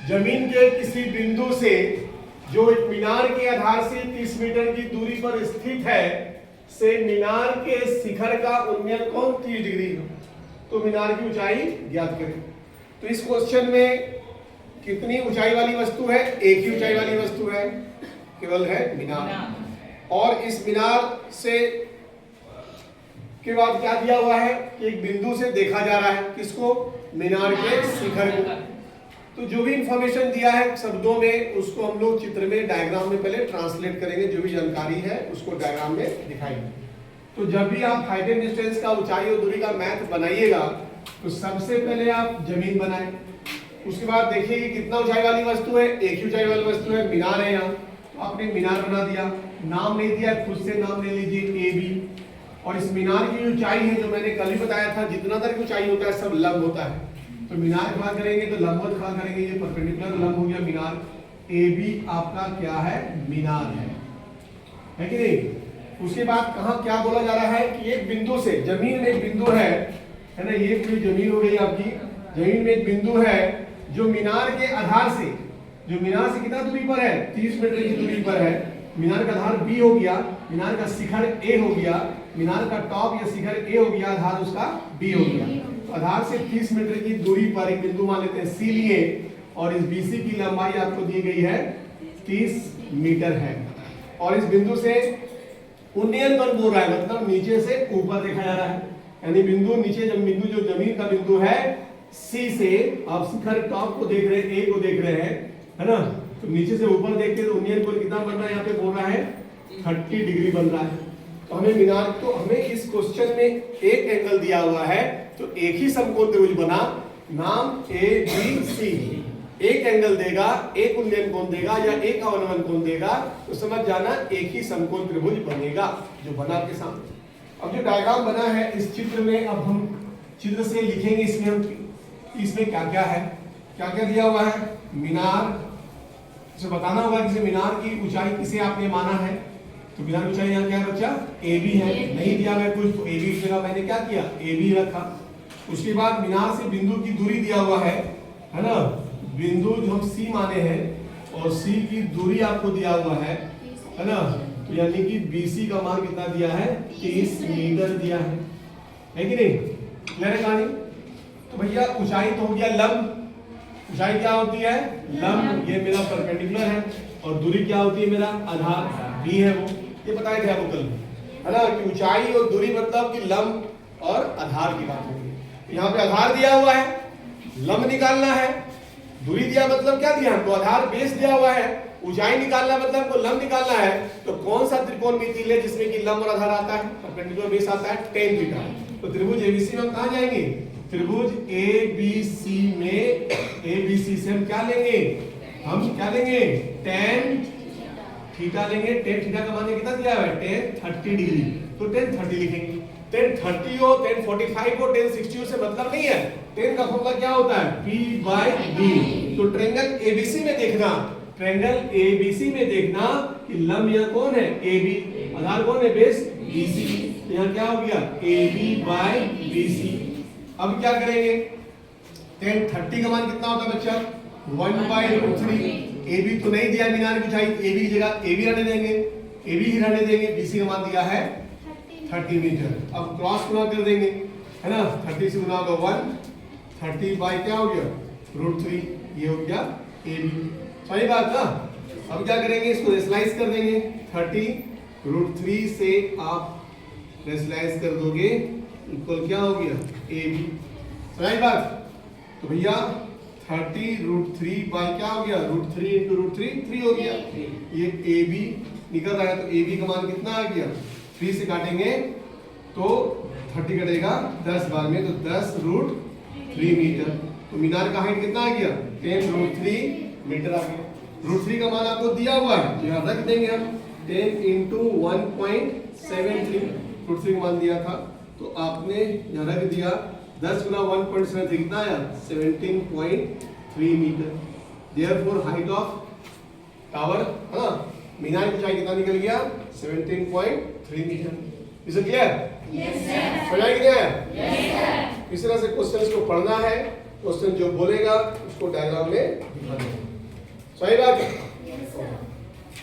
जमीन के किसी बिंदु से जो एक मीनार के आधार से 30 मीटर की दूरी पर स्थित है से मीनार के शिखर का उन्नयन कोण 30 डिग्री हो, तो मीनार की ऊंचाई ज्ञात करें। तो इस क्वेश्चन में कितनी ऊंचाई वाली वस्तु है? एक ही ऊंचाई वाली वस्तु है, केवल है मीनार। और इस मीनार से के बाद क्या दिया हुआ है कि एक बिंदु से देखा जा रहा है, किसको? मीनार के शिखर को। तो जो भी इंफॉर्मेशन दिया है शब्दों में, उसको हम लोग चित्र में, डायग्राम में पहले ट्रांसलेट करेंगे। जो भी जानकारी है उसको डायग्राम में दिखाएंगे। तो जब भी आप हाइट एंड डिस्टेंस का, ऊंचाई और दूरी का मैथ बनाइएगा तो सबसे पहले आप जमीन बनाएं। उसके बाद देखिए कि कितना ऊंचाई वाली वस्तु है, एक ही ऊंचाई वाली वस्तु है, मीनार है यहाँ। तो आपने मीनार बना दिया, नाम नहीं दिया, खुद से नाम ले लीजिए AB। और इस मीनार की ऊंचाई है जो मैंने कल ही बताया था, जितना तक ऊंचाई होता है सब लंब होता है। तो मीनार खड़ा करेंगे तो लंबवत खड़ा करेंगे, ये परपेंडिकुलर लंब हो गया मीनार। AB आपका क्या है? मीनार है कि नहीं? उसके बाद कहाँ क्या बोला जा रहा है कि एक बिंदु से, जमीन में एक बिंदु है ना, ये पूरी जमीन हो गई आपकी। जमीन में एक बिंदु है जो मीनार के आधार से, जो मीनार से कितना दूरी पर है? 30 मीटर की दूरी पर है। मीनार का आधार B हो गया, मीनार का शिखर A हो गया, मीनार का टॉप या शिखर A हो गया, आधार उसका B हो गया। तो आधार से 30 मीटर की दूरी पर एक बिंदु मान लेते हैं C लिए, और इस BC की लंबाई आपको दी गई है 30 मीटर है। और इस बिंदु से उन्नयन पर बोल रहा है, मतलब नीचे से ऊपर देखा जा रहा है। यानी बिंदु नीचे, जब बिंदु जो जमीन का बिंदु है C से, आप शिखर टॉप को देख रहे हैं, A को देख रहे हैं, है ना? तो नीचे से ऊपर देखते तो उन्नयन कोण कितना बन रहा है? यहाँ पे बोल रहा है 30 डिग्री बन रहा है। तो हमें मीनार, तो हमें इस क्वेश्चन में एक एंगल दिया हुआ है, तो एक ही समकोण त्रिभुज बना, नाम ABC। एक एंगल देगा, एक उन्नयन कोण देगा या एक अवनमन कोण देगा, तो समझ जाना एक ही समकोण त्रिभुज बनेगा जो बना आपके सामने। अब जो डायग्राम बना है इस चित्र में, अब हम चित्र से लिखेंगे इसमें हम, इसमें क्या क्या है, क्या क्या दिया हुआ है। मीनार, इसे बताना होगा कि मीनार की ऊंचाई किसे आपने माना है। तो मीनार की ऊंचाई यहाँ क्या है बच्चा? AB है। नहीं दिया गया कुछ तो AB की जगह मैंने क्या किया? AB रखा। उसके बाद मीनार से बिंदु की दूरी दिया हुआ है ना? बिंदु जो हम C माने हैं, और C की दूरी आपको दिया हुआ है ना? तो यानी कि BC का मान कितना दिया है? 30 मीटर दिया है कि नहीं? क्लियर है कहानी? तो भैया ऊंचाई तो हो गया लंब। ऊंचाई क्या होती है? लंब। ये मेरा परपेंडिकुलर है। और दूरी क्या होती है? मेरा आधार B है। वो ये बताया था आपको कल, है ना, कि ऊंचाई और दूरी मतलब कि लंब और आधार की बात होगी। यहाँ पे आधार दिया हुआ है, लंब निकालना है। दूरी दिया मतलब क्या दिया हमको? आधार बेस दिया हुआ है। ऊंचाई निकालना मतलब हमको लंब निकालना है। तो कौन सा त्रिकोणमिति है जिसमें कि लंब और आधार आता है, परपेंडिकुलर बेस आता है? tan theta. तो त्रिभुज ABC में हम कहाँ जाएंगे? त्रिभुज ABC में, ABC से हम क्या लेंगे? हम क्या लेंगे? tan थीटा लेंगे। tan थीटा का मान कितना दिया है? tan 30 degree. तो tan 30 लिखेंगे। tan 30 हो, tan 45 हो, tan 60 हो से मतलब नहीं है। tan का फॉर्मूला क्या होता है? P/B। तो ट्रायंगल ABC में देखना, ट्रायंगल ABC में देखना कि लंब यहाँ कौन है? AB, आधार कौन है? Base BC। तो यहाँ क्या हो गया? AB/BC। अब क्या करेंगे? tan 30 का मान कितना होता है बच्चा? 1/√3। AB तो नहीं दिया मीनार की ऊंचाई, AB की जगह AB रहने देंगे, AB ही रहने देंगे। BC का मान दिया है 30 मीटर। अब क्रॉस गुना कर देंगे, है ना? 30 से गुना होगा 1, 30 बाई क्या हो गया? √3। ये हो गया AB। सही बात ना? अब क्या करेंगे? इसको रेशनलाइज कर देंगे। 30 √3 से आप रेशनलाइज कर दोगे, इक्वल क्या हो गया? AB। सही बात? तो भैया 30 √3 बाई क्या हो गया? √3 × √3 3 हो गया। ये AB निकल रहा है, तो AB का मान कितना आ गया? 3 से काटेंगे तो 30 कटेगा 10 बार में, तो 10 √3 मीटर। तो मीनार का हाइट कितना आ गया? 10 √3 मीटर आ गया। √3 का मान आपको दिया हुआ है, यहाँ रख देंगे हम। 10 × 1.73 √3 का मान दिया था, तो आपने यहाँ रख दिया। 10 गुना 1.73 कितना आया? 17.3 metre. Therefore height of tower, है ना, मीनार की ऊंचाई कितना निकल गया? 17.3 metre. Is it clear? Yes sir. समझ आ गया? Yes sir. इस तरह से क्वेश्चंस को पढ़ना है क्वेश्चन जो बोलेगा उसको डायग्राम में दिखा देंगे। सही बात है।